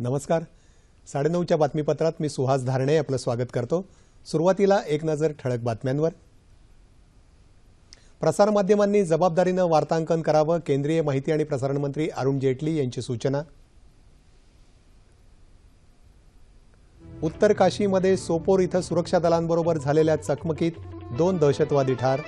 नमस्कार. 9:30च्या बातमीपत्रात मी सुहास धारणे आपलं स्वागत करतो. सुरुवातीला एक नजर ठळक बातम्यांवर. प्रसारमाध्यमांनी जबाबदारीनं वार्तांकन करावं, केंद्रीय माहिती आणि प्रसारण मंत्री अरुण जेटली यांची सूचना. उत्तर काशीमध्ये सोपोर इथं सुरक्षा दलांबरोबर झालेल्या चकमकीत 2 दहशतवादी ठार.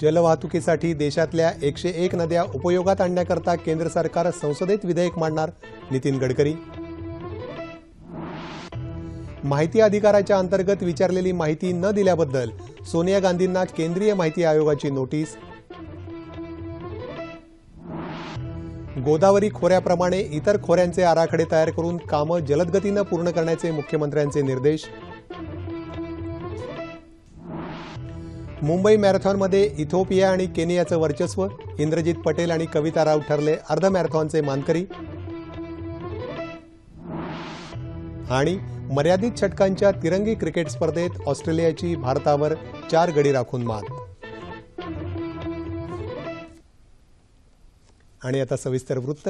जलवाहतुकीसाठी देशातल्या 101 नद्या उपयोगात आणण्याकरता केंद्र सरकार संसदेत विधेयक मांडणार, नितीन गडकरी. माहिती अधिकाराच्या अंतर्गत विचारलेली माहिती न दिल्याबद्दल सोनिया गांधींना केंद्रीय माहिती आयोगाची नोटीस. गोदावरी खोऱ्याप्रमाणे इतर खोऱ्यांचे आराखडे तयार करून कामं जलदगतीनं पूर्ण करण्याचे मुख्यमंत्र्यांचे निर्देश. मुंबई मॅरेथॉनमध्ये इथिओपिया आणि केनियाचं वर्चस्व, इंद्रजित पटेल आणि कविता राव ठरले अर्ध मॅरेथॉनचे मानकरी. आणि मर्यादित षटकांच्या तिरंगी क्रिकेट स्पर्धेत ऑस्ट्रेलियाची भारतावर 4 गडी राखून मात. आणि आता सविस्तर वृत्त.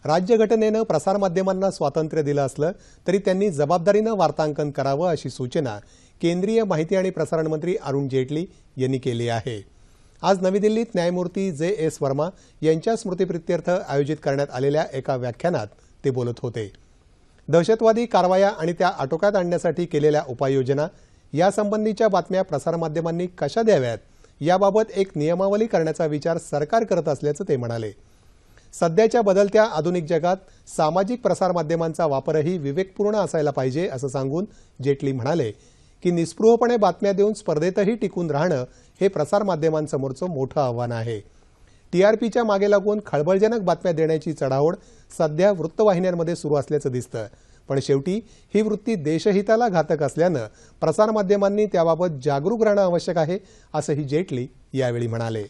राज्यघटनेनं प्रसारमाध्यमांना स्वातंत्र्य दिलं असलं तरी त्यांनी जबाबदारीनं वार्तांकन करावं अशी सूचना केंद्रीय माहिती आणि प्रसारण मंत्री अरुण जेटली यांनी केली आहे. आज नवी दिल्लीत न्यायमूर्ती J.S. वर्मा यांच्या स्मृतिप्रित्यर्थ आयोजित करण्यात आलेल्या एका व्याख्यानात ते बोलत होते. दहशतवादी कारवाया आणि त्या आटोक्यात आणण्यासाठी केलेल्या उपाययोजना यासंबंधीच्या बातम्या प्रसारमाध्यमांनी कशा द्याव्यात याबाबत एक नियमावली करण्याचा विचार सरकार करत असल्याचं ते म्हणाले. सध्याच्या बदलत्या आधुनिक जगात सामाजिक प्रसारमाध्यमांचा वापरही विवेकपूर्ण असायला पाहिजे असं सांगून जेटली म्हणाले की निस्पृहपणे बातम्या देऊन स्पर्धेतही टिकून राहणं हे प्रसारमाध्यमांसमोरचं मोठं आव्हान आहे. TRPच्या मागे लागून खळबळजनक बातम्या देण्याची चढाओढ सध्या वृत्तवाहिन्यांमध्ये सुरू असल्याचं दिसतं. पण शेवटी ही वृत्ती देशहिताला घातक असल्यानं प्रसारमाध्यमांनी त्याबाबत जागरूक राहणं आवश्यक आहे असंही जेटली यावेळी म्हणाले.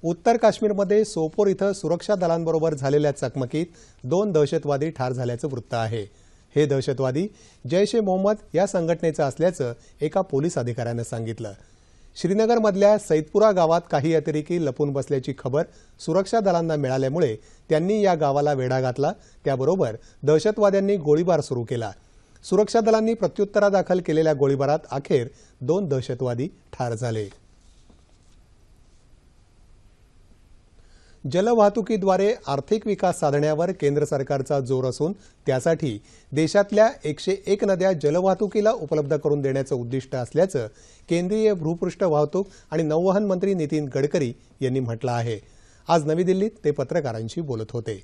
उत्तर काश्मीरमध्ये सोपोर इथं सुरक्षा दलांबरोबर झालेल्या चकमकीत 2 दहशतवादी ठार झाल्याचं वृत्त आहे. हे दहशतवादी जैश-ए-मोहम्मद या संघटनेचं असल्याचं एका पोलीस अधिकाऱ्यानं सांगितलं. श्रीनगरमधल्या सैदपुरा गावात काही अतिरेकी लपून बसल्याची खबर सुरक्षा दलांना मिळाल्यामुळे त्यांनी या गावाला वेढा घातला. त्याबरोबर दहशतवाद्यांनी गोळीबार सुरू केला. सुरक्षा दलांनी प्रत्युत्तरादाखल केलेल्या गोळीबारात अखेर 2 दहशतवादी ठार झाले. जलवाहतुकीद्वारे आर्थिक विकास साधण्यावर केंद्र सरकारचा जोर असून त्यासाठी देशातल्या 101 नद्या जलवाहतुकीला उपलब्ध करून देण्याचं उद्दिष्ट असल्याचं केंद्रीय भूपृष्ठ वाहतूक आणि नौवहन मंत्री नितीन गडकरी यांनी म्हटलं आहे. आज नवी दिल्लीत ते पत्रकारांशी बोलत होते.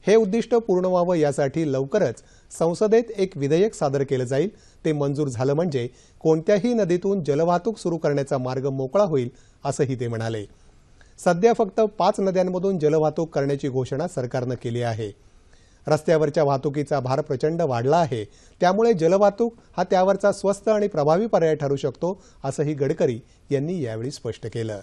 हे उद्दिष्ट पूर्ण व्हावं यासाठी लवकरच संसदेत एक विधेयक सादर केलं जाईल. ते मंजूर झालं म्हणजे कोणत्याही नदीतून जलवाहतूक सुरू करण्याचा मार्ग मोकळा होईल असंही ते म्हणाले. सध्या फक्त 5 नद्यांमधून जलवाहतूक करण्याची घोषणा सरकारनं केली आहे. रस्त्यावरच्या वाहतुकीचा भार प्रचंड वाढला आहे. त्यामुळे जलवाहतूक हा त्यावरचा स्वस्त आणि प्रभावी पर्याय ठरू शकतो असंही गडकरी यांनी यावेळी स्पष्ट केलं.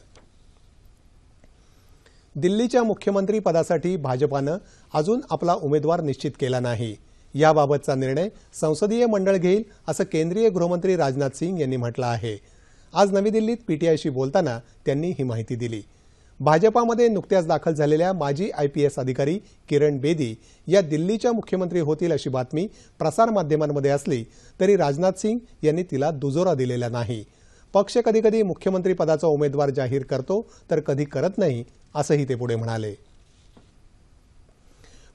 दिल्लीच्या मुख्यमंत्री पदासाठी भाजपानं अजून आपला उमेदवार निश्चित केला नाही. याबाबतचा निर्णय संसदीय मंडळ घेईल असं केंद्रीय गृहमंत्री राजनाथ सिंग यांनी म्हटलं आहे. आज नवी दिल्लीत PTIशी बोलताना त्यांनी ही माहिती दिली. भाजपामध्ये नुकत्याच दाखल झालेल्या माजी IPS अधिकारी किरण बेदी या दिल्लीच्या मुख्यमंत्री होतील अशी बातमी प्रसारमाध्यमांमध्ये असली तरी राजनाथ सिंग यांनी तिला दुजोरा दिलेला नाही. पक्ष कधीकधी मुख्यमंत्री पदाचा उमेदवार जाहीर करतो तर कधी करत नाही असंही ते पुढे म्हणाले.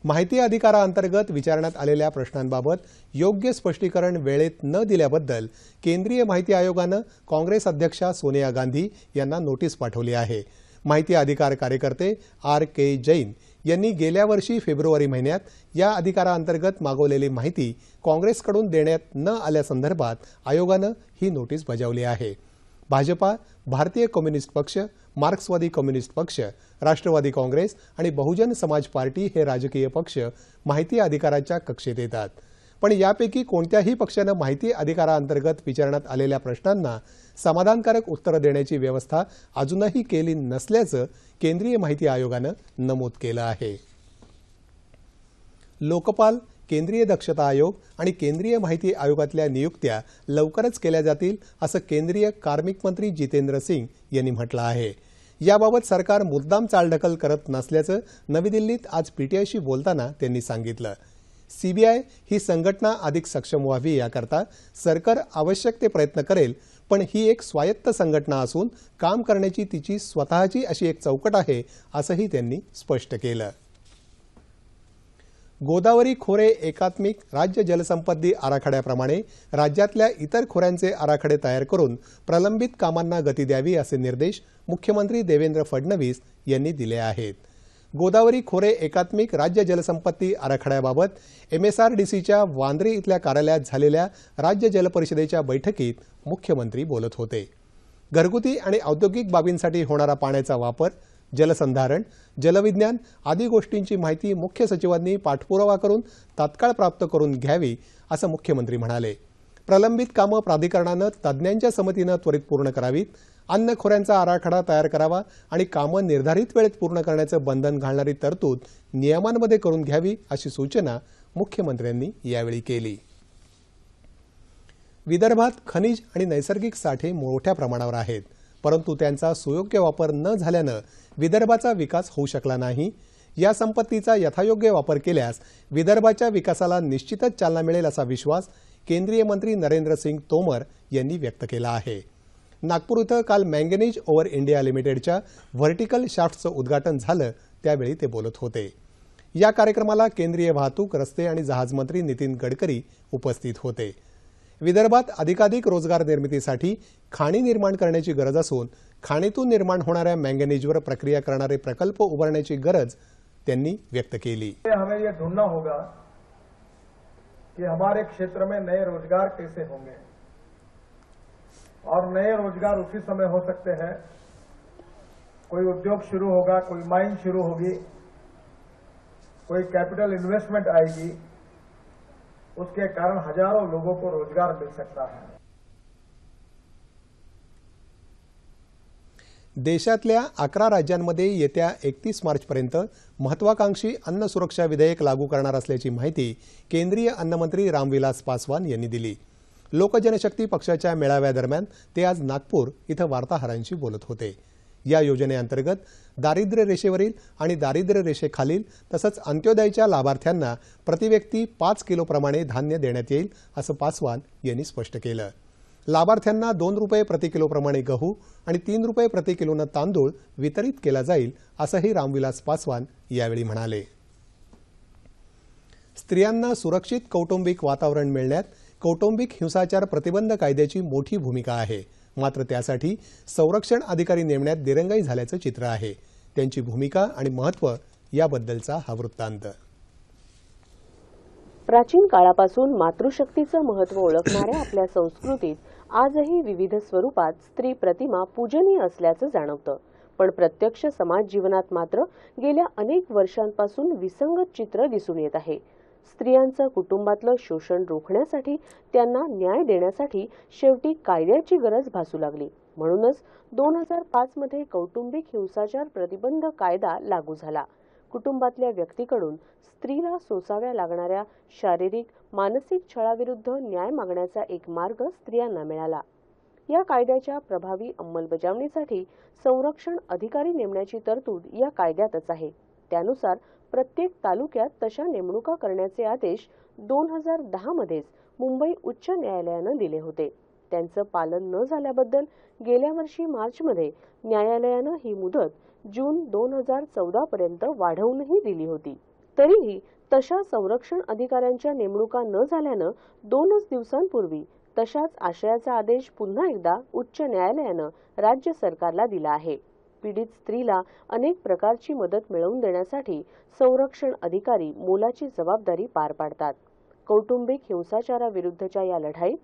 माहिती अधिकाराअंतर्गत विचारण्यात आलेल्या प्रश्नांबाबत योग्य स्पष्टीकरण वेळेत न दिल्याबद्दल केंद्रीय माहिती आयोगानं काँग्रेस अध्यक्षा सोनिया गांधी यांना नोटीस पाठवली आहे. माहिती अधिकार कार्यकर्ते R.K. जैन यांनी गेल्या वर्षी फेब्रुवारी महिन्यात या अधिकाराअंतर्गत मागवलेली माहिती काँग्रेसकडून देण्यात न आल्यासंदर्भात आयोगानं ही नोटीस बजावली आहे. भाजपा, भारतीय कम्युनिस्ट पक्ष, मार्क्सवादी कम्युनिस्ट पक्ष, राष्ट्रवादी काँग्रेस आणि बहुजन समाज पार्टी हे राजकीय पक्ष माहिती अधिकाराच्या कक्षेत येतात. पण यापैकी कोणत्याही पक्षानं माहिती अधिकाराअंतर्गत विचारण्यात आलेल्या प्रश्नांना समाधानकारक उत्तर देण्याची व्यवस्था अजूनही केली नसल्याचं केंद्रीय माहिती आयोगानं नमूद केलं आहे. लोकपाल केंद्रीय दक्षता आयोग आणि केंद्रीय माहिती आयोगातल्या नियुक्त्या लवकरच केल्या जातील असं केंद्रीय कार्मिक मंत्री जितेंद्र सिंग यांनी म्हटलं आहे। याबाबत सरकार मुद्दाम चालढकल करत नसल्याचं नवी दिल्लीत आज पीटीआयशी बोलताना त्यांनी सांगितलं। सीबीआय ही संघटना अधिक सक्षम व्हावी याकरता सरकार आवश्यक ते प्रयत्न करेल, पण ही एक स्वायत्त संघटना असून काम करण्याची तिची स्वतःची अशी एक चौकट आहे असंही त्यांनी स्पष्ट केलं। गोदावरी खोरे एकात्मिक राज्य जलसंपत्ती आराखड्याप्रमाणे राज्यातल्या इतर खोऱ्यांचे आराखडे तयार करून प्रलंबित कामांना गती द्यावी असे निर्देश मुख्यमंत्री देवेंद्र फडणवीस यांनी दिले आहेत। गोदावरी खोरे एकात्मिक राज्य जलसंपत्ती आराखड्याबाबत MSRDCच्या वांद्रे इथल्या कार्यालयात झालेल्या राज्य जल परिषदेच्या बैठकीत मुख्यमंत्री बोलत होते। घरगुती आणि औद्योगिक बाबींसाठी होणारा पाण्याचा वापर, जलसंधारण, जलविज्ञान आदी गोष्टींची माहिती मुख्य सचिवांनी पाठपुरावा करून तात्काळ प्राप्त करून घ्यावी असं मुख्यमंत्री म्हणाले। प्रलंबित कामं प्राधिकरणानं तज्ज्ञांच्या समितीनं त्वरित पूर्ण करावीत, अन्न खोऱ्यांचा आराखडा तयार करावा आणि कामं निर्धारित वेळेत पूर्ण करण्याचं बंधन घालणारी तरतूद नियमांमध्ये करून घ्यावी अशी सूचना मुख्यमंत्र्यांनी यावेळी केली। विदर्भात खनिज आणि नैसर्गिक साठे मोठ्या प्रमाणावर आहेत, परंतु त्यांचा सुयोग्य वापर न झाल्यानं विदर्भाचा विकास होऊ शकला नाही। या संपत्तीचा यथायोग्य वापर केल्यास विदर्भाच्या विकासाला निश्चितच चालना मिळेल असा विश्वास केंद्रीय मंत्री नरेंद्र सिंग तोमर यांनी व्यक्त केला आहे। नागपूर इथं काल मँगनीज ओव्हर इंडिया लिमिटेडच्या व्हर्टिकल शाफ्टचं उद्घाटन झालं, त्यावेळी ते बोलत होते। या कार्यक्रमाला केंद्रीय वाहतूक, रस्ते आणि जहाज मंत्री नितीन गडकरी उपस्थित होते। विदर्भात अधिकाधिक रोजगार निर्मितीसाठी खाणी निर्माण करण्याची गरज असून खाणीतून निर्माण होणाऱ्या मँगनीजवर प्रक्रिया करणारे प्रकल्प उभारण्याची गरज त्यांनी व्यक्त केली। हमें ये ढूंढना होगा कि हमारे क्षेत्र में नए रोजगार कैसे होंगे और नए रोजगार उसी समय हो सकते हैं कोई उद्योग शुरू होगा, कोई माइन शुरू होगी, कोई कैपिटल इन्वेस्टमेंट आएगी, उसके कारण हजारों लोगों को रोजगार मिल सकता है। देशातल्या 11 राज्यांमध्ये येत्या 31 मार्चपर्यंत महत्वाकांक्षी अन्न सुरक्षा विधेयक लागू करणार असल्याची माहिती केंद्रीय अन्नमंत्री रामविलास पासवान यांनी दिली। लोकजनशक्ती पक्षाच्या मेळाव्यादरम्यान ते आज नागपूर इथं वार्ताहरांशी बोलत होते। या योजनेअंतर्गत दारिद्र्य रेषेवरील आणि दारिद्र्य रेषेखालील तसंच अंत्योदयच्या लाभार्थ्यांना प्रतिव्यक्ती 5 किलोप्रमाणे धान्य देण्यात येईल असं पासवान यांनी स्पष्ट केलं। लाभार्थ्यांना 2 रुपये प्रति किलोप्रमाणे गहू आणि 3 रुपये प्रति किलोनं तांदूळ वितरित केला जाईल असंही रामविलास पासवान यावेळी म्हणाले। स्त्रियांना सुरक्षित कौटुंबिक वातावरण मिळण्यात कौटुंबिक हिंसाचार प्रतिबंध कायद्याची मोठी भूमिका आहे, मात्र त्यासाठी संरक्षण अधिकारी नेमण्यात दिरंगाई झाल्याचं चित्र आहे। त्यांची भूमिका आणि महत्त्व याबद्दलचा हा वृत्तांत। प्राचीन काळापासून मातृशक्तीचं महत्त्व ओळखणाऱ्या आपल्या संस्कृतीत आजही विविध स्वरूपात स्त्री प्रतिमा पूजनीय असल्याचं जाणवतं, पण प्रत्यक्ष समाज जीवनात मात्र गेल्या अनेक वर्षांपासून विसंगत चित्र दिसून येत आहे। स्त्रियांचं कुटुंबातलं शोषण रोखण्यासाठी, त्यांना न्याय देण्यासाठी शेवटी कायद्याची गरज भासू लागली। म्हणूनच 2005 मध्ये कौटुंबिक हिंसाचार प्रतिबंध कायदा लागू झाला। कुटुंबातल्या व्यक्तीकडून स्त्रीला सोसाव्या लागणाऱ्या शारीरिक, मानसिक छळाविरुद्ध न्याय मागण्याचा एक मार्ग स्त्रियांना मिळाला। या कायद्याच्या प्रभावी अंमलबजावणीसाठी संरक्षण अधिकारी नेमण्याची तरतूद या कायद्यातच आहे। त्यानुसार प्रत्येक तालुक्यात तशा नेमणुका करण्याचे आदेश 2010 मध्येच मुंबई उच्च न्यायालयानं दिले होते। त्यांचं पालन न झाल्याबद्दल गेल्या वर्षी मार्चमध्ये न्यायालयानं ही मुदत जून 2014 पर्यंत वाढवूनही दिली होती। तरीही तशा संरक्षण अधिकाऱ्यांच्या नेमणुका न झाल्यानं 2 दिवसांपूर्वी तशाच आशयाचा आदेश पुन्हा एकदा उच्च न्यायालयानं राज्य सरकारला दिला आहे। पीडित स्त्रीला अनेक प्रकारची मदत मिळवून देण्यासाठी संरक्षण अधिकारी मोलाची जबाबदारी पार पाडतात। कौटुंबिक हिंसाचाराविरुद्धच्या या लढाईत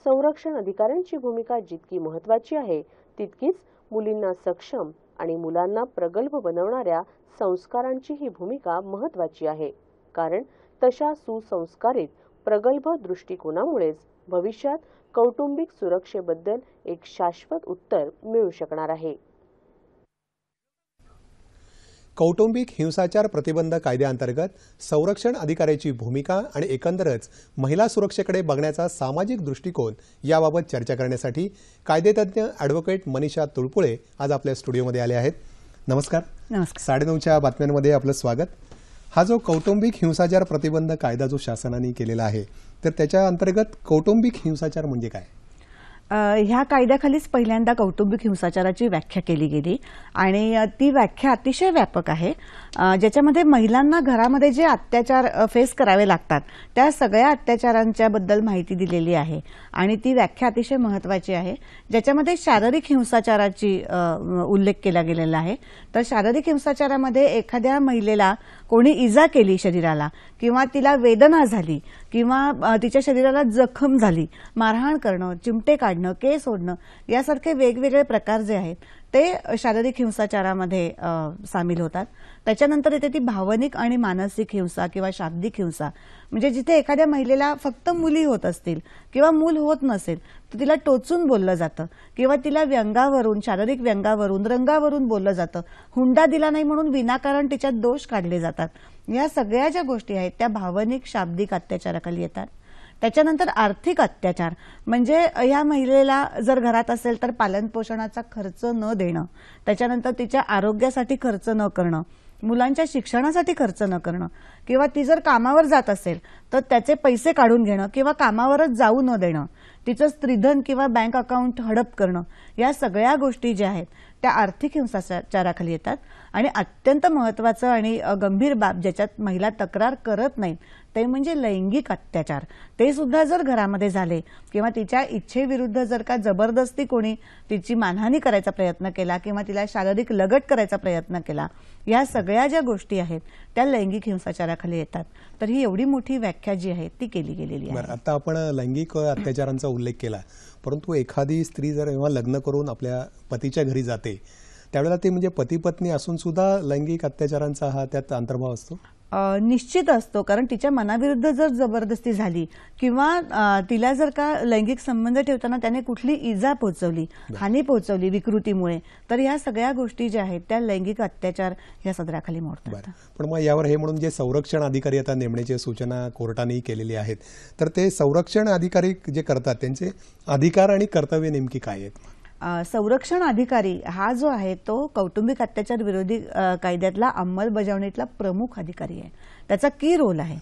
संरक्षण अधिकाऱ्यांची भूमिका जितकी महत्त्वाची आहे, तितकीच मुलींना सक्षम आणि मुलांना प्रगल्भ बनवणाऱ्या संस्कारांची ही भूमिका महत्त्वाची आहे, कारण तशा सुसंस्कारित प्रगल्भ दृष्टिकोनामुळेच भविष्यात कौटुंबिक सुरक्षेबद्दल एक शाश्वत उत्तर मिळू शकणार आहे। कौटुंबिक हिंसाचार प्रतिबंध कायद्याअंतर्गत संरक्षण अधिकाऱ्याची भूमिका आणि एकंदरच महिला सुरक्षेकडे बघण्याचा सामाजिक दृष्टिकोन याबाबत चर्चा करण्यासाठी कायदेतज्ञ ॲडव्होकेट मनीषा तुळपुळे आज आपल्या स्टुडिओमध्ये आले आहेत. नमस्कार. नमस्कार. 9:30च्या बातम्यांमध्ये आपलं स्वागत. हा जो कौटुंबिक हिंसाचार प्रतिबंध कायदा जो शासनाने केलेला आहे तर त्याच्या अंतर्गत कौटुंबिक हिंसाचार म्हणजे काय? ह्या कायद्याखालीच पहिल्यांदा कौटुंबिक हिंसाचाराची व्याख्या केली गेली आणि ती व्याख्या अतिशय व्यापक आहे, ज्याच्यामध्ये महिलांना घरामध्ये जे अत्याचार फेस करावे लागतात त्या सगळ्या अत्याचारांच्या बद्दल माहिती दिलेली आहे आणि ती व्याख्या अतिशय महत्त्वाची आहे, ज्याच्यामध्ये शारीरिक हिंसाचाराची उल्लेख केला गेलेला आहे. तर शारीरिक हिंसाचारामध्ये एखाद्या महिलेला कोणी इजा केली शरीराला किंवा तिला वेदना झाली किंवा तिच्या शरीराला जखम झाली, मारहाण करणं, चिमटे काढणं, केस ओढणं यासारखे वेगवेगळे प्रकार जे आहेत ते शारीरिक हिंसाचारामध्ये सामील होतात. त्याच्यानंतर येते ती भावनिक आणि मानसिक हिंसा किंवा शाब्दिक हिंसा, म्हणजे जिथे एखाद्या महिलेला फक्त मुली होत असतील किंवा मूल होत नसेल तर तिला टोचून बोललं जातं किंवा तिला व्यंगावरून, शारीरिक व्यंगावरून, रंगावरून बोललं जातं, हुंडा दिला नाही म्हणून विनाकारण तिच्यात दोष काढले जातात. या सगळ्या ज्या गोष्टी आहेत त्या भावनिक शाब्दिक अत्याचाराखाली येतात. त्याच्यानंतर आर्थिक अत्याचार म्हणजे या महिलेला जर घरात असेल तर पालनपोषणाचा खर्च न देणं, त्याच्यानंतर तिच्या आरोग्यासाठी खर्च न करणं, मुलांच्या शिक्षणासाठी खर्च न करणं किंवा ती जर कामावर जात असेल तर त्याचे पैसे काढून घेणं किंवा कामावरच जाऊ न देणं, तिचं स्त्रीधन किंवा बँक अकाउंट हडप करणं, या सगळ्या गोष्टी ज्या आहेत त्या आर्थिक हिंसाचाराखाली येतात. आणि अत्यंत महत्त्वाचं आणि गंभीर बाब ज्याच्यात महिला तक्रार करत नाहीत ते म्हणजे लैंगिक अत्याचार. ते सुद्धा जर घरामध्ये झाले किंवा तिच्या इच्छेविरुद्ध जर का जबरदस्ती कोणी तिची मानहानी करायचा प्रयत्न केला किंवा तिला शारीरिक लगट करायचा प्रयत्न केला, या सगळ्या ज्या गोष्टी आहेत त्या लैंगिक हिंसाचाराखाली येतात. तर ही एवढी मोठी व्याख्या जी आहे ती केली गेलेली आहे. आता आपण लैंगिक अत्याचारांचा उल्लेख केला, परंतु एखादी स्त्री जर जेव्हा लग्न करून आपल्या पतीच्या घरी जाते त्यावेळेला ती म्हणजे पती पत्नी असून सुद्धा लैंगिक अत्याचारांचा हा त्यात अंतर्भाव असतो? निश्चित असतो, कारण तिच्या मनाविरुद्ध जर जबरदस्ती झाली किंवा तिला जर का लैंगिक संबंध ठेवताना त्याने कुठली इजा पोहोचवली, हानी पोहोचवली विकृतीमुळे, तर या सगळ्या गोष्टी ज्या आहेत त्या लैंगिक अत्याचार या सदराखाली मोडतात. पण मग यावर हे म्हणून जे संरक्षण अधिकारी आता नेमण्याची सूचना कोर्टानेही केलेली आहेत, तर ते संरक्षण अधिकारी जे करतात त्यांचे अधिकार आणि कर्तव्य नेमकी काय आहेत? संरक्षण अधिकारी हा जो आहे तो कौटुंबिक अत्याचार विरोधी कायद्यातला अंमलबजावणीतला प्रमुख अधिकारी आहे. त्याचा की रोल आहे.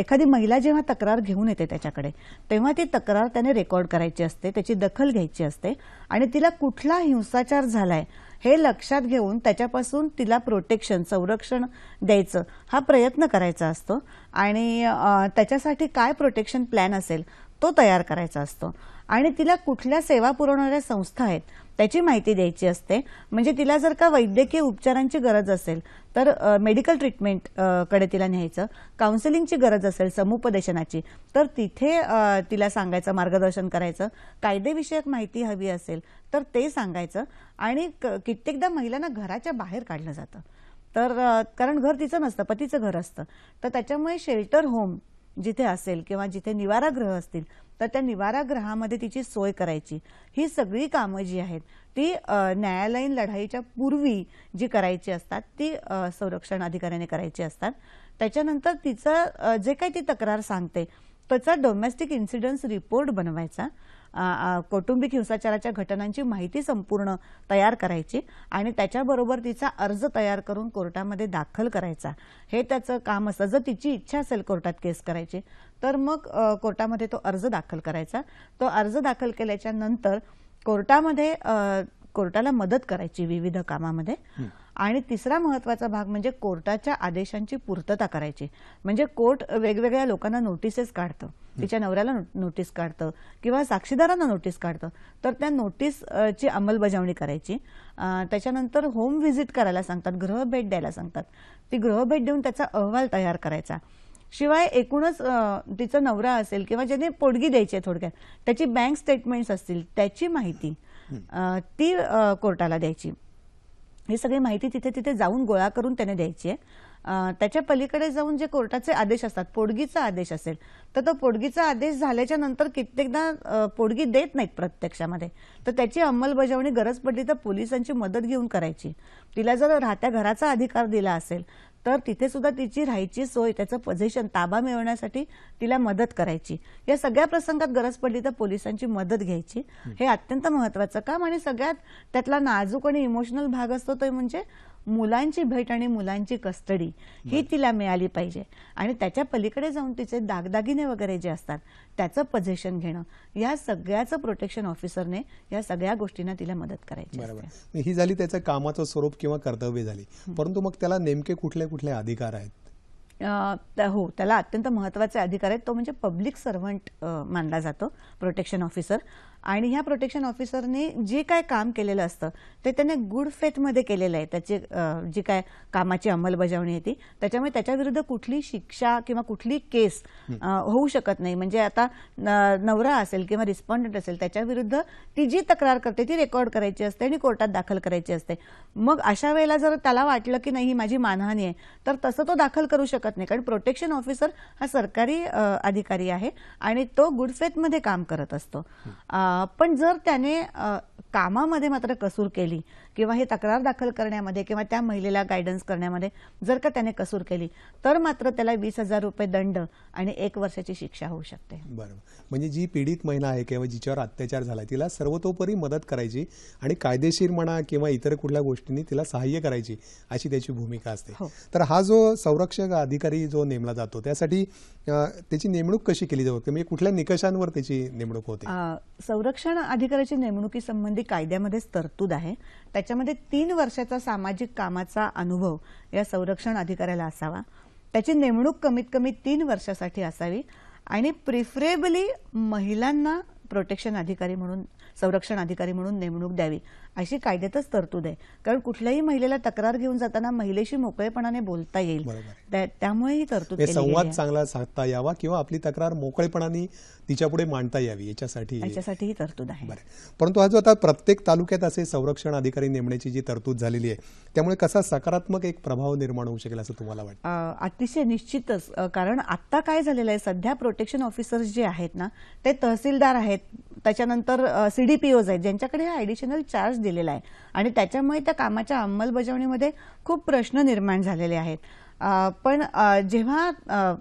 एखादी महिला जेव्हा तक्रार घेऊन येते त्याच्याकडे तेव्हा ती तक्रार त्याने रेकॉर्ड करायची असते, त्याची दखल घ्यायची असते आणि तिला कुठला हिंसाचार झालाय हे लक्षात घेऊन त्याच्यापासून तिला प्रोटेक्शन, संरक्षण द्यायचं हा प्रयत्न करायचा असतो आणि त्याच्यासाठी काय प्रोटेक्शन प्लॅन असेल तो तयार करायचा असतो आणि तिला कुठल्या सेवा पुरवणाऱ्या संस्था आहेत त्याची माहिती द्यायची असते. म्हणजे तिला जर का वैद्यकीय उपचारांची गरज असेल तर मेडिकल ट्रीटमेंट कडे तिला न्यायचं, काउन्सिलिंगची गरज असेल समुपदेशनाची तर तिथे तिला सांगायचं, मार्गदर्शन करायचं, कायदेविषयक माहिती हवी असेल तर ते सांगायचं. आणि कित्येकदा महिलांना घराच्या बाहेर काढलं जातं, तर कारण घर तिचं नसतं, पतीचं घर असतं, तर त्याच्यामुळे शेल्टर होम जिथे असेल किंवा जिथे निवारागृह असतील तर त्या निवारागृहामध्ये तिची सोय करायची. ही सगळी कामं जी आहेत ती न्यायालयीन लढाईच्या पूर्वी जी करायची असतात ती संरक्षण अधिकाऱ्याने करायची असतात. त्याच्यानंतर तिचं जे काही ती तक्रार सांगते त्याचा डोमेस्टिक इन्सिडन्स रिपोर्ट बनवायचा, कौटुंबिक हिंसाचाराच्या घटनांची माहिती संपूर्ण तयार करायची आणि त्याच्याबरोबर तिचा अर्ज तयार करून कोर्टामध्ये दाखल करायचा. हे त्याचं काम असतं. जर तिची इच्छा असेल कोर्टात केस करायची तर मग कोर्टामध्ये तो अर्ज दाखल करायचा. तो अर्ज दाखल केल्याच्या नंतर कोर्टाला मदत करायची विविध कामामध्ये. आणि तिसरा महत्त्वाचा भाग म्हणजे कोर्टाच्या आदेशांची पूर्तता करायची. म्हणजे कोर्ट वेगवेगळ्या लोकांना नोटिसेस काढतं, तिच्या नवऱ्याला नोटीस काढतं किंवा साक्षीदारांना नोटीस काढतं, तर त्या नोटीसची अंमलबजावणी करायची. त्याच्यानंतर होम व्हिजिट करायला सांगतात, गृहभेट द्यायला सांगतात, ती गृहभेट देऊन त्याचा अहवाल तयार करायचा. शिवाय एकूणच तिचा नवरा असेल किंवा ज्याने पोटगी द्यायची आहे थोडक्यात त्याची बँक स्टेटमेंट्स असतील त्याची माहिती ती कोर्टाला द्यायची. ही सगळी माहिती तिथे जाऊन गोळा करून त्याने द्यायची आहे त्याच्या पलीकडे जाऊन जे कोर्टाचे आदेश असतात, पोटगीचा आदेश असेल तर तो पोटगीचा आदेश झाल्याच्या नंतर कित्येकदा पोटगी देत नाहीत प्रत्यक्षामध्ये, तर त्याची अंमलबजावणी गरज पडली तर पोलिसांची मदत घेऊन करायची. तिला जर राहत्या घराचा अधिकार दिला असेल तर तिथे सुद्धा तिची राहायची सोय, त्याचं पोझिशन, ताबा मिळवण्यासाठी तिला मदत करायची. या सगळ्या प्रसंगात गरज पडली तर पोलिसांची मदत घ्यायची. हे अत्यंत महत्वाचं काम. आणि सगळ्यात त्यातला नाजूक आणि इमोशनल भाग असतो तो म्हणजे मुलांची भेट आणि मुलांची कस्टडी ही तिला मिळाली पाहिजे. आणि त्याच्या पलीकडे जाऊन तिचे दागदागिने वगैरे जे असतात त्याचं पोझिशन घेणं, या सगळ्याचं प्रोटेक्शन ऑफिसरने या सगळ्या गोष्टींना तिला मदत करायची असते. बरोबर. ही झाली त्याचं कामाचं स्वरूप किंवा कर्तव्य झाली. परंतु मग त्याला नेमके कुठले कुठले अधिकार आहेत? हो, त्याला अत्यंत महत्वाचे अधिकार आहेत. तो म्हणजे पब्लिक सर्व्हंट मानला जातो प्रोटेक्शन ऑफिसर. आणि ह्या प्रोटेक्शन ऑफिसरने जे काय काम केलेलं असतं ते त्याने गुड फेथमध्ये केलेलं आहे. त्याची जी काय कामाची अंमलबजावणी आहे ती, त्याच्यामुळे त्याच्याविरुद्ध कुठली शिक्षा किंवा कुठली केस होऊ शकत नाही. म्हणजे आता नवरा असेल किंवा रिस्पॉन्डंट असेल त्याच्याविरुद्ध ती जी तक्रार करते ती रेकॉर्ड करायची असते आणि कोर्टात दाखल करायची असते. मग अशा वेळेला जर त्याला वाटलं की नाही ही माझी मानहानी आहे तर तसं तो दाखल करू शकत नाही, कारण प्रोटेक्शन ऑफिसर हा सरकारी अधिकारी आहे आणि तो गुड फेथमध्ये काम करत असतो. पण जर त्याने कामामध्ये मात्र कसूर केली किंवा हे तक्रार दाखल करण्यामध्ये किंवा त्या महिलेला गायडन्स करण्यामध्ये जर का त्याने कसूर केली तर मात्र त्याला 20,000 रुपये दंड आणि 1 वर्षाची शिक्षा होऊ शकते. बरोबर. म्हणजे जी पीडित महिला आहे किंवा जिच्यावर अत्याचार झाला तिला सर्वतोपरी मदत करायची आणि कायदेशीर म्हणा किंवा इतर कुठल्या गोष्टींनी तिला सहाय्य करायची अशी त्याची भूमिका असते. तर हा जो संरक्षक अधिकारी जो नेमला जातो त्यासाठी त्याची नेमणूक कशी केली जाते, म्हणजे कुठल्या निकषांवर त्याची नेमणूक होते? संरक्षण अधिकाऱ्याची नेमणुकीसंबंधी कायद्यामध्येच तरतूद आहे. त्याच्यामध्ये 3 वर्षाचा सामाजिक कामाचा अनुभव या संरक्षण अधिकाऱ्याला असावा. त्याची नेमणूक कमीत कमी 3 वर्षासाठी असावी आणि प्रिफरेबली महिलांना प्रोटेक्शन अधिकारी म्हणून, संरक्षण अधिकारी म्हणून नेमणूक द्यावी अशी कायद्यातच तरतूद आहे. कारण कुठल्याही महिलेला तक्रार घेऊन जाताना महिलेशी मोकळेपणाने बोलता येईल, त्यामुळे ही तरतूद केली आहे. संवाद चांगला साधता यावा किंवा आपली तक्रार मोकळेपणाने तिच्यापुढे मांडता यावी याच्यासाठी ही तरतूद आहे. परंतु हा जो आता प्रत्येक तालुक्यात असे संरक्षण अधिकारी नेमण्याची जी तरतूद झालेली आहे त्यामुळे कसा सकारात्मक एक प्रभाव निर्माण होऊ शकेल असं तुम्हाला वाटतं? अतिशय निश्चितच. कारण आता काय झालेलं आहे, सध्या प्रोटेक्शन ऑफिसर्स जे आहेत ना ते तहसीलदार आहेत, त्याच्यानंतर CDPOs आहेत ज्यांच्याकडे हा ऍडिशनल चार्ज दिलेला आहे आणि त्याच्यामुळे त्या कामाच्या अंमलबजावणीमध्ये खूप प्रश्न निर्माण झालेले आहेत. पण जेव्हा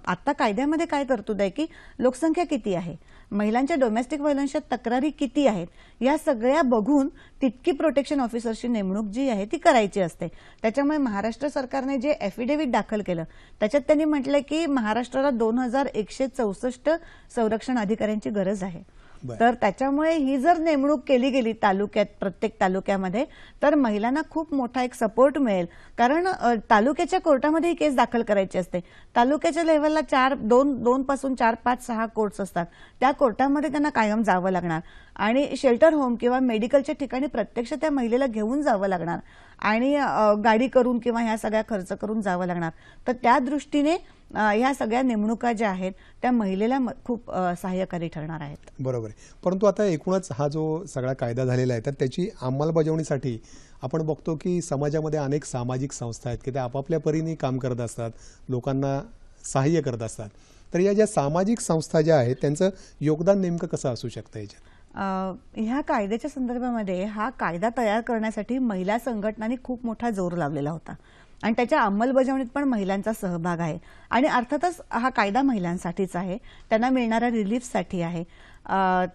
आता कायद्यामध्ये काय तरतूद आहे की लोकसंख्या किती आहे, महिलांच्या डोमेस्टिक व्हायलन्सच्या तक्रारी किती आहेत, या सगळ्या बघून तितकी प्रोटेक्शन ऑफिसरची नेमणूक जी आहे ती करायची असते. त्याच्यामुळे महाराष्ट्र सरकारने जे एफिडेव्हिट दाखल केलं त्याच्यात त्यांनी म्हटलंय की महाराष्ट्राला 2164 संरक्षण अधिकाऱ्यांची गरज आहे. तर त्याच्यामुळे ही जर नेमणूक केली गेली तालुक्यात, प्रत्येक तालुक्यामध्ये, तर महिलांना खूप मोठा एक सपोर्ट मिळेल. कारण तालुक्याच्या कोर्टामध्ये ही केस दाखल करायची असते. तालुक्याच्या लेव्हलला 2 पासून 4, 5, 6 कोर्ट्स असतात. त्या कोर्टामध्ये त्यांना कायम जावं लागणार आणि शेल्टर होम किंवा मेडिकलच्या ठिकाणी प्रत्यक्ष त्या महिलेला घेऊन जावं लागणार आणि गाडी करून किंवा ह्या सगळ्या खर्च करून जावं लागणार. तर त्या दृष्टीने ह्या सगळ्या नेमणुका ज्या आहेत त्या महिलेला खूप सहाय्यकारी ठरणार आहेत. बरोबर आहे. परंतु आता एकूणच हा जो सगळा कायदा झालेला आहे तर त्याची अंमलबजावणीसाठी आपण बघतो की समाजामध्ये अनेक सामाजिक संस्था आहेत की त्या आपापल्या परीने काम करत असतात, लोकांना सहाय्य करत असतात. तर या ज्या सामाजिक संस्था ज्या आहेत त्यांचं योगदान नेमकं कसं असू शकतं याच्यात? ह्या कायद्याच्या संदर्भामध्ये हा कायदा तयार करण्यासाठी महिला संघटनांनी खूप मोठा जोर लावलेला होता आणि त्याच्या अंमलबजावणीत पण महिलांचा सहभाग आहे. आणि अर्थातच हा कायदा महिलांसाठीच आहे, त्यांना मिळणाऱ्या रिलीफसाठी आहे.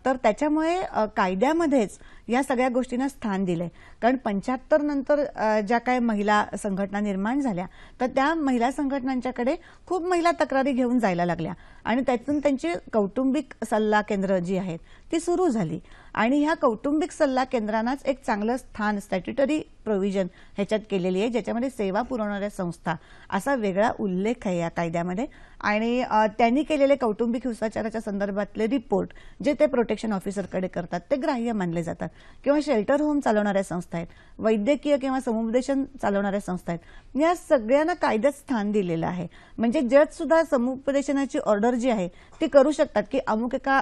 तर त्याच्यामुळे कायद्यामध्येच या सगळ्या गोष्टींना स्थान दिलंय. कारण 75 नंतर ज्या काय महिला संघटना निर्माण झाल्या तर त्या महिला संघटनांच्याकडे खूप महिला तक्रारी घेऊन जायला लागल्या आणि त्यातून त्यांची कौटुंबिक सल्ला केंद्र जी आहेत ती सुरू झाली आणि ह्या कौटुंबिक सल्ला केंद्रांनाच एक चांगलं स्थान, स्टॅट्युटरी प्रोव्हिजन ह्याच्यात केलेली आहे, ज्याच्यामध्ये सेवा पुरवणाऱ्या संस्था असा वेगळा उल्लेख आहे या कायद्यामध्ये. आणि त्यांनी केलेले कौटुंबिक हिंसाचाराच्या संदर्भातले रिपोर्ट जे ते प्रोटेक्शन ऑफिसरकडे करतात ते ग्राह्य मानले जातात. किंवा शेल्टर होम चालवणाऱ्या संस्था आहेत, वैद्यकीय किंवा समुपदेशन चालवणाऱ्या संस्था आहेत, या सगळ्यांना कायद्यात स्थान दिलेलं आहे. म्हणजे जज सुद्धा समुपदेशनाची ऑर्डर जी आहे ती करू शकतात की अमुक एका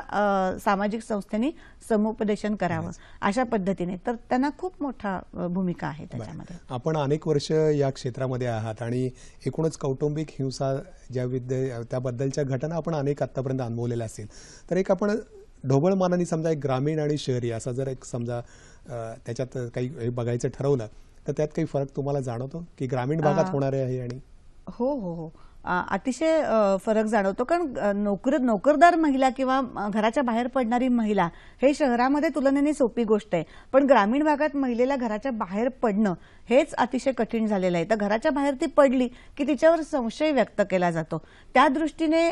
सामाजिक संस्थेने समुपदेशन करावं अशा पद्धतीने. तर त्यांना खूप मोठा भूमिका आहे त्याच्यामध्ये. आपण अनेक वर्ष या क्षेत्रामध्ये आहात आणि एकूणच कौटुंबिक हिंसा त्याबद्दलच्या घटना आपण अनेक आतापर्यंत अनुभवलेल्या असतील. तर एक आपण ढोबळमानाने समजा एक ग्रामीण आणि शहरी असा जर एक समजा त्याच्यात काही बघायचं ठरवलं तर त्यात काही फरक तुम्हाला जाणवतो की ग्रामीण भागात होणारे आहे आणि हो हो हो अतिशय फरक जाणवतो. कारण नोकरदार महिला किंवा घराच्या बाहेर पडणारी महिला हे शहरामध्ये तुलनेने सोपी गोष्ट आहे, पण ग्रामीण भागात महिलेला घराच्या बाहेर पडणं हेच अतिशय कठीण झालेलं आहे. तर घराच्या बाहेर ती पडली की तिच्यावर संशय व्यक्त केला जातो. त्या दृष्टीने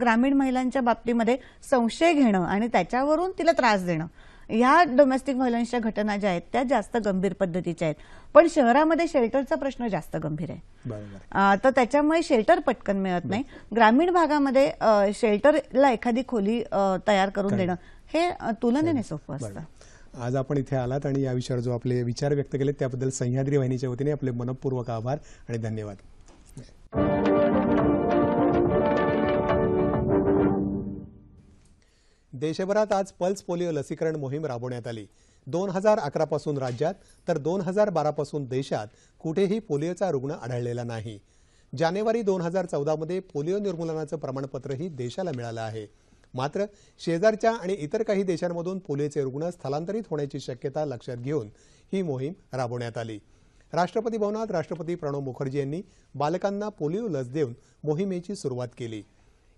ग्रामीण महिलांच्या बाबतीमध्ये संशय घेणं आणि त्याच्यावरून तिला त्रास देणं ह्या डोमेस्टिक व्हायलन्सच्या घटना ज्या आहेत त्या जास्त गंभीर पद्धतीच्या आहेत. पण शहरामध्ये शेल्टरचा प्रश्न जास्त गंभीर आहे. तर त्याच्यामुळे शेल्टर पटकन मिळत नाही. ग्रामीण भागामध्ये शेल्टरला एखादी खोली तयार करून देणं हे तुलनेने सोपं असतं. आज आपण इथे आलात आणि या विषयावर जो आपले विचार व्यक्त केले त्याबद्दल सह्याद्री वाहिनीच्या वतीने आपले मनपूर्वक आभार आणि धन्यवाद. देशभरात आज पल्स पोलिओ लसीकरण मोहीम राबवण्यात आली. 2011 पासून राज्यात तर 2012 पासून देशात कुठेही पोलिओचा रुग्ण आढळलेला नाही. जानेवारी 2014 मध्ये पोलिओ निर्मूलनाचं प्रमाणपत्रही देशाला मिळालं आहे. मात्र शेजारच्या आणि इतर काही देशांमधून पोलिओचे रुग्ण स्थलांतरित होण्याची शक्यता लक्षात घेऊन ही मोहीम राबवण्यात आली. राष्ट्रपती भवनात राष्ट्रपती प्रणव मुखर्जी यांनी बालकांना पोलिओ लस देऊन मोहिमेची सुरुवात केली.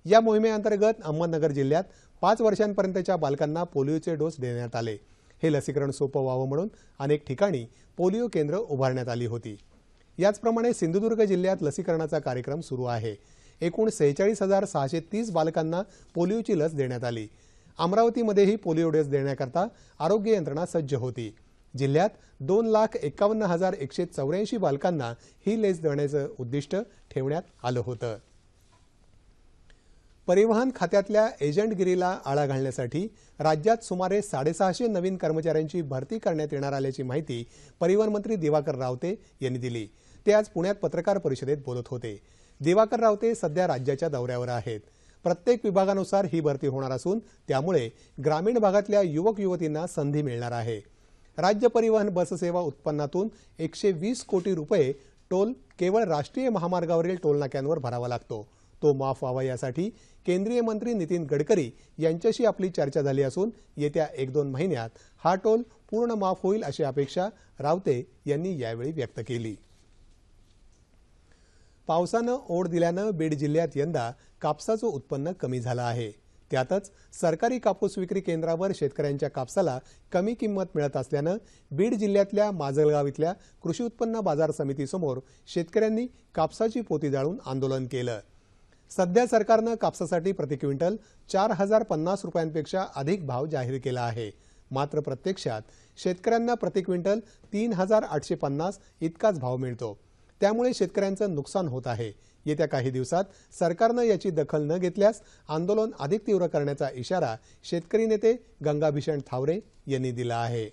या मोहिमेअंतर्गत अहमदनगर जिल्ह्यात 5 वर्षांपर्यंतच्या बालकांना पोलिओचे डोस देण्यात आले. हे लसीकरण सोपं व्हावं म्हणून अनेक ठिकाणी पोलिओ केंद्र उभारण्यात आली होती. याचप्रमाणे सिंधुदुर्ग जिल्ह्यात लसीकरणाचा कार्यक्रम सुरू आहे. एकूण 46,630 बालकांना पोलिओची लस देण्यात आली. अमरावतीमध्येही पोलिओ डोस देण्याकरता आरोग्य यंत्रणा सज्ज होती. जिल्ह्यात 2,51,184 बालकांना ही लस देण्याचं उद्दिष्ट ठेवण्यात आलं होतं. परिवहन खात्यातल्या एजंटगिरीला आळा घालण्यासाठी राज्यात सुमारे 650 नवीन कर्मचाऱ्यांची भरती करण्यात येणार आल्याची माहिती परिवहन मंत्री दिवाकर रावते यांनी दिली. ते आज पुण्यात पत्रकार परिषदेत बोलत होते. दिवाकर रावते सध्या राज्याच्या दौऱ्यावर आहेत. प्रत्येक विभागानुसार ही भरती होणार असून त्यामुळे ग्रामीण भागातल्या युवक युवतींना संधी मिळणार आहे. राज्य परिवहन बससेवा उत्पन्नातून 120 कोटी रुपये टोल केवळ राष्ट्रीय महामार्गावरील टोलनाक्यांवर भरावा लागतो. तो माफ व्हावा यासाठी केंद्रीय मंत्री नितीन गडकरी यांच्याशी आपली चर्चा झाली असून येत्या 1-2 महिन्यात हा टोल पूर्ण माफ होईल अशी अपेक्षा रावते यांनी यावेळी व्यक्त केली. पावसानं ओढ दिल्यानं बीड जिल्ह्यात यंदा कापसाचं उत्पन्न कमी झालं आहे. त्यातच सरकारी कापूस विक्री केंद्रावर शेतकऱ्यांच्या कापसाला कमी किंमत मिळत असल्यानं बीड जिल्ह्यातल्या माजलगाव इथल्या कृषी उत्पन्न बाजार समितीसमोर शेतकऱ्यांनी कापसाची पोती जाळून आंदोलन केलं. सध्या सरकारनं कापसासाठी प्रति क्विंटल 4,050 रुपयांपेक्षा अधिक भाव जाहीर केला आहे. मात्र प्रत्यक्षात शेतकऱ्यांना प्रति क्विंटल 3,850 इतकाच भाव मिळतो. त्यामुळे शेतकऱ्यांचं नुकसान होत आहे. येत्या काही दिवसात सरकारनं याची दखल न घेतल्यास आंदोलन अधिक तीव्र करण्याचा इशारा शेतकरी नेते गंगाभीषण थावरे यांनी दिला आहे.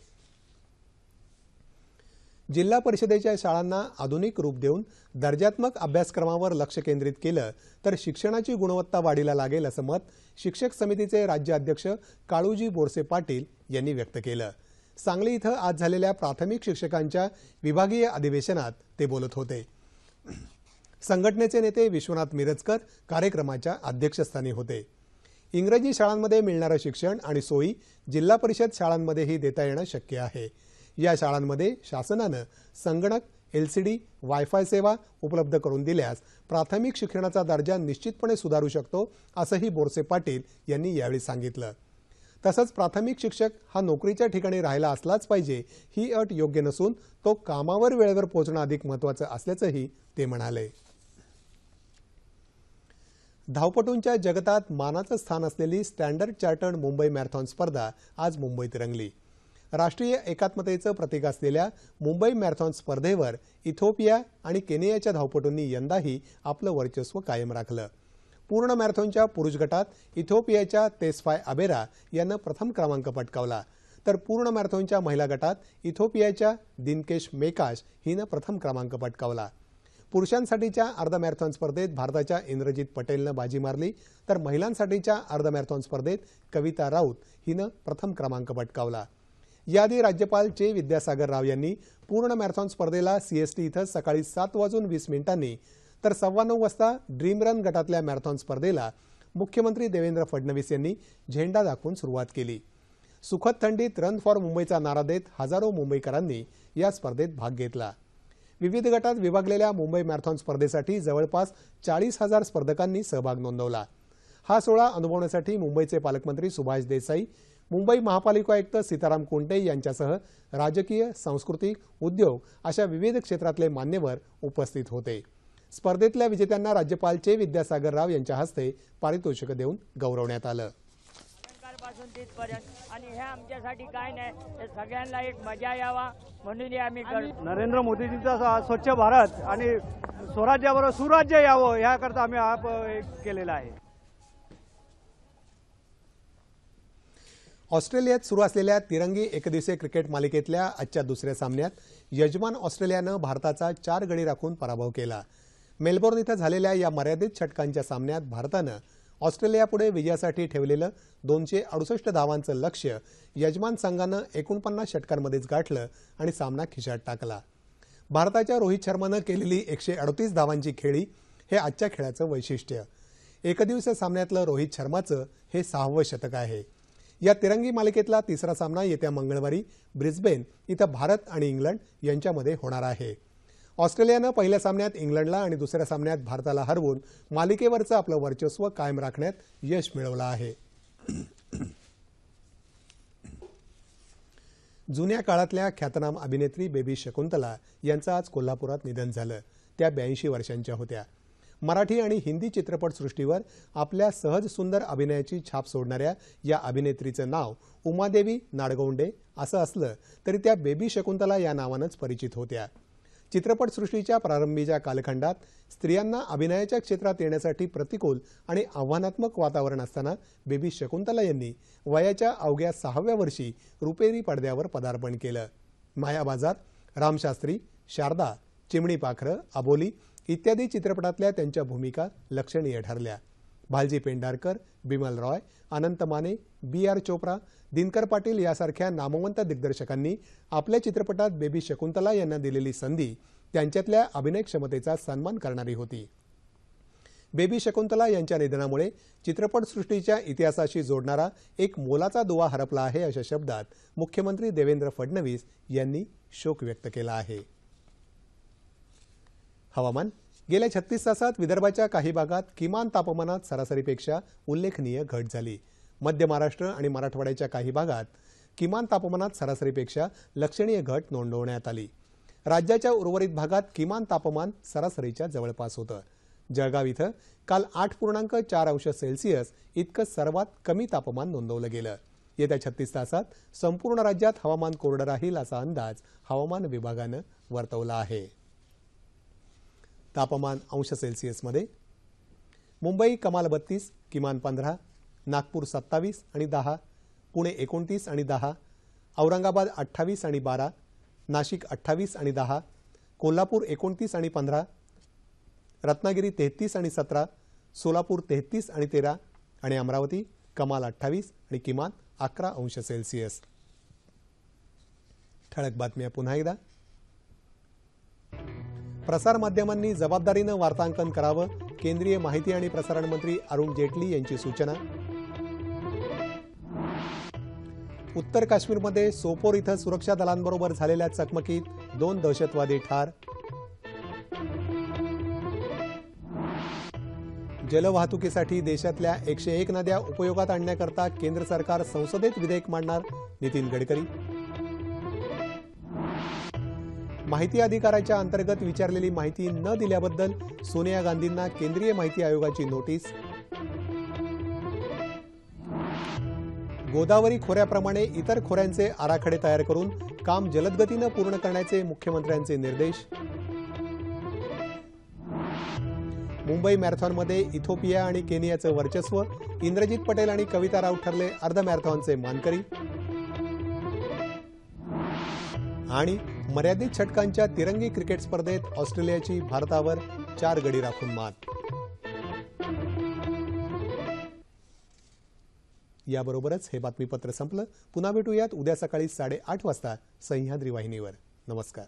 जिल्हा परिषदेच्या शाळांना आधुनिक रूप देऊन दर्जात्मक अभ्यासक्रमावर लक्ष केंद्रित केलं तर शिक्षणाची गुणवत्ता वाढीला लागेल असं मत शिक्षक समितीचे राज्य अध्यक्ष काळूजी बोरसे पाटील यांनी व्यक्त केलं. सांगली इथं आज झालेल्या प्राथमिक शिक्षकांच्या विभागीय अधिवेशनात ते बोलत होते. संघटनेचे नेते विश्वनाथ मिरजकर कार्यक्रमाच्या अध्यक्षस्थानी होते. इंग्रजी शाळांमध्ये मिळणारं शिक्षण आणि सोयी जिल्हा परिषद शाळांमध्येही देता येणं शक्य आहे. या शाळांमध्ये शासनानं संगणक, एलसीडी, वायफाय सेवा उपलब्ध करून दिल्यास प्राथमिक शिक्षणाचा दर्जा निश्चितपणे सुधारू शकतो असंही बोरसे पाटील यांनी यावेळी सांगितलं. तसंच प्राथमिक शिक्षक हा नोकरीच्या ठिकाणी राहायला असलाच पाहिजे ही अट योग्य नसून तो कामावर वेळेवर पोहोचणं अधिक महत्त्वाचं असल्याचंही ते म्हणाले. धावपटूंच्या जगतात मानाचं स्थान असलेली स्टँडर्ड चार्टर्ड मुंबई मॅरेथॉन स्पर्धा आज मुंबईत रंगली. राष्ट्रीय एकात्मतेचं प्रतीक असलेल्या मुंबई मॅरेथॉन स्पर्धेवर इथिओपिया आणि केनियाच्या धावपटूंनी यंदाही आपलं वर्चस्व कायम राखलं. पूर्ण मॅरेथॉनच्या पुरुष गटात इथिओपियाच्या तेस्फाय आबेरा यानं प्रथम क्रमांक पटकावला, तर पूर्ण मॅरेथॉनच्या महिला गटात इथिओपियाच्या दिनकेश मेकाश हिनं प्रथम क्रमांक पटकावला। पुरुषांसाठीच्या अर्ध मॅरेथॉन स्पर्धेत भारताच्या इंद्रजीत पटेलनं बाजी मारली, तर महिलांसाठीच्या अर्ध मॅरेथॉन स्पर्धेत कविता राऊत हिनं प्रथम क्रमांक पटकावला। याआधी राज्यपाल चे विद्यासागर राव यांनी पूर्ण मॅरेथॉन स्पर्धेला सीएसटी इथं सकाळी 7:20 तर 9:15 वाजता ड्रीम रन गटातल्या मॅरेथॉन स्पर्धेला मुख्यमंत्री देवेंद्र फडणवीस यांनी झेंडा दाखवून सुरुवात केली। सुखद थंडीत रन फॉर मुंबईचा नारा देत हजारो मुंबईकरांनी या स्पर्धेत भाग घेतला। विविध गटात विभागलेल्या मुंबई मॅरेथॉन स्पर्धेसाठी जवळपास 40,000 स्पर्धकांनी सहभाग नोंदवला। हा सोहळा अनुभवण्यासाठी मुंबईचे पालकमंत्री सुभाष देसाई, मुंबई महापालिका आयुक्त सीताराम कुंटे यांच्यासह राजकीय, सांस्कृतिक, उद्योग अशा विविध क्षेत्रातले मान्यवर उपस्थित होते। स्पर्धेतल्या विजेत्यांना राज्यपाल चे विद्यासागर राव यांच्या हस्ते पारितोषिक देऊन गौरवण्यात आलं। पासून तिथपर्यंत आणि हे आमच्यासाठी काय नाही, हे सगळ्यांना एक मजा यावा म्हणून हे आम्ही करतो। नरेंद्र मोदीजींचा स्वच्छ भारत आणि स्वराज्याबरोबर सुराज्य यावं याकरता आम्ही हा केलेला आहे। ऑस्ट्रेलियात सुरू असलेल्या तिरंगी एकदिवसीय क्रिकेट मालिकेतल्या आजच्या दुसऱ्या सामन्यात यजमान ऑस्ट्रेलियानं भारताचा 4 गडी राखून पराभव केला। मेलबोर्न इथं झालेल्या या मर्यादित षटकांच्या सामन्यात भारतानं ऑस्ट्रेलियापुढे विजयासाठी ठेवलेलं 268 धावांचं लक्ष्य यजमान संघानं 49 षटकांमध्येच गाठलं आणि सामना खिशात टाकला। भारताच्या रोहित शर्मानं केलेली 138 धावांची खेळी हे आजच्या खेळाचं वैशिष्ट्य। एकदिवसीय सामन्यातलं रोहित शर्माचं हे 6वं शतक आहे। या तिरंगी मालिकेतला तिसरा सामना येत्या मंगळवारी ब्रिस्बेन इथं भारत आणि इंग्लंड यांच्यामध्ये होणार आहे। ऑस्ट्रेलियानं पहिल्या सामन्यात इंग्लंडला आणि दुसऱ्या सामन्यात भारताला हरवून मालिकेवरचं आपलं वर्चस्व कायम राखण्यात यश मिळवलं आहे। जुन्या काळातल्या ख्यातनाम अभिनेत्री बेबी शकुंतला यांचं आज कोल्हापुरात निधन झालं। त्या 82 वर्षांच्या होत्या। मराठी आणि हिंदी चित्रपटसृष्टीवर आपल्या सहज सुंदर अभिनयाची छाप सोडणाऱ्या या अभिनेत्रीचं नाव उमादेवी नाडगौंडे असं असलं तरी त्या बेबी शकुंतला या नावानंच परिचित होत्या। चित्रपटसृष्टीच्या प्रारंभीच्या कालखंडात स्त्रियांना अभिनयाच्या क्षेत्रात येण्यासाठी प्रतिकूल आणि आव्हानात्मक वातावरण असताना बेबी शकुंतला यांनी वयाच्या अवघ्या 6व्या वर्षी रुपेरी पडद्यावर पदार्पण केलं। मायाबाजार, रामशास्त्री, शारदा, चिमणी पाखरं, अबोली इत्यादी चित्रपटातल्या त्यांच्या भूमिका लक्षणीय ठरल्या। भालजी पेंढारकर, बिमल रॉय, अनंत माने, BR चोप्रा, दिनकर पाटील यासारख्या नामवंत दिग्दर्शकांनी आपल्या चित्रपटात बेबी शकुंतला यांना दिलेली संधी त्यांच्यातल्या अभिनय क्षमतेचा सन्मान करणारी होती। बेबी शकुंतला यांच्या निधनामुळे चित्रपटसृष्टीच्या इतिहासाशी जोडणारा एक मोलाचा दुवा हरपला आहे अशा शब्दात मुख्यमंत्री देवेंद्र फडणवीस यांनी शोक व्यक्त केला आहे। हवामान। गेल्या 36 तासात विदर्भाच्या काही भागात किमान तापमानात सरासरीपेक्षा उल्लेखनीय घट झाली। मध्य महाराष्ट्र आणि मराठवाड्याच्या काही भागात किमान तापमानात सरासरीपेक्षा लक्षणीय घट नोंदवण्यात आली। राज्याच्या उर्वरित भागात किमान तापमान सरासरीच्या जवळपास होतं। जळगाव इथं काल 8.4 अंश सेल्सिअस इतकं सर्वात कमी तापमान नोंदवलं गेलं। येत्या 36 तासात संपूर्ण राज्यात हवामान कोरडं राहील असा अंदाज हवामान विभागानं वर्तवला आहे। तापमान अंश सेल्सिअसमध्ये मुंबई कमाल 32, किमान 15, नागपूर 27 आणि 10, पुणे 29 आणि 10, औरंगाबाद 28 आणि 12, नाशिक 28 आणि 10, कोल्हापूर 29 आणि 15, रत्नागिरी 33 आणि 17, सोलापूर 33 आणि 13 आणि अमरावती कमाल 28 आणि किमान 11 अंश सेल्सिअस। ठळक बातम्या पुन्हा एकदा। प्रसारमाध्यमांनी जबाबदारीनं वार्तांकन करावं, केंद्रीय माहिती आणि प्रसारण मंत्री अरुण जेटली यांची सूचना। उत्तर काश्मीरमध्ये सोपोर इथं सुरक्षा दलांबरोबर झालेल्या चकमकीत 2 दहशतवादी ठार। जलवाहतुकीसाठी देशातल्या 101 नद्या उपयोगात आणण्याकरता केंद्र सरकार संसदेत विधेयक मांडणार, नितीन गडकरी। माहिती अधिकाराच्या अंतर्गत विचारलेली माहिती न दिल्याबद्दल सोनिया गांधींना केंद्रीय माहिती आयोगाची नोटीस। गोदावरी खोऱ्याप्रमाणे इतर खोऱ्यांचे आराखडे तयार करून काम जलदगतीनं पूर्ण करण्याचे मुख्यमंत्र्यांचे निर्देश। मुंबई मॅरेथॉनमध्ये इथिओपिया आणि केनियाचं वर्चस्व, इंद्रजित पटेल आणि कविता राऊत ठरले अर्ध मॅरेथॉनचे मानकरी. आणि मर्यादित षटकांच्या तिरंगी क्रिकेट स्पर्धेत ऑस्ट्रेलियाची भारतावर 4 गडी राखून मात. याबरोबरच हे बातमीपत्र संपलं. पुन्हा भेटूयात उद्या सकाळी 8:30 वाजता सह्याद्री वाहिनीवर. नमस्कार.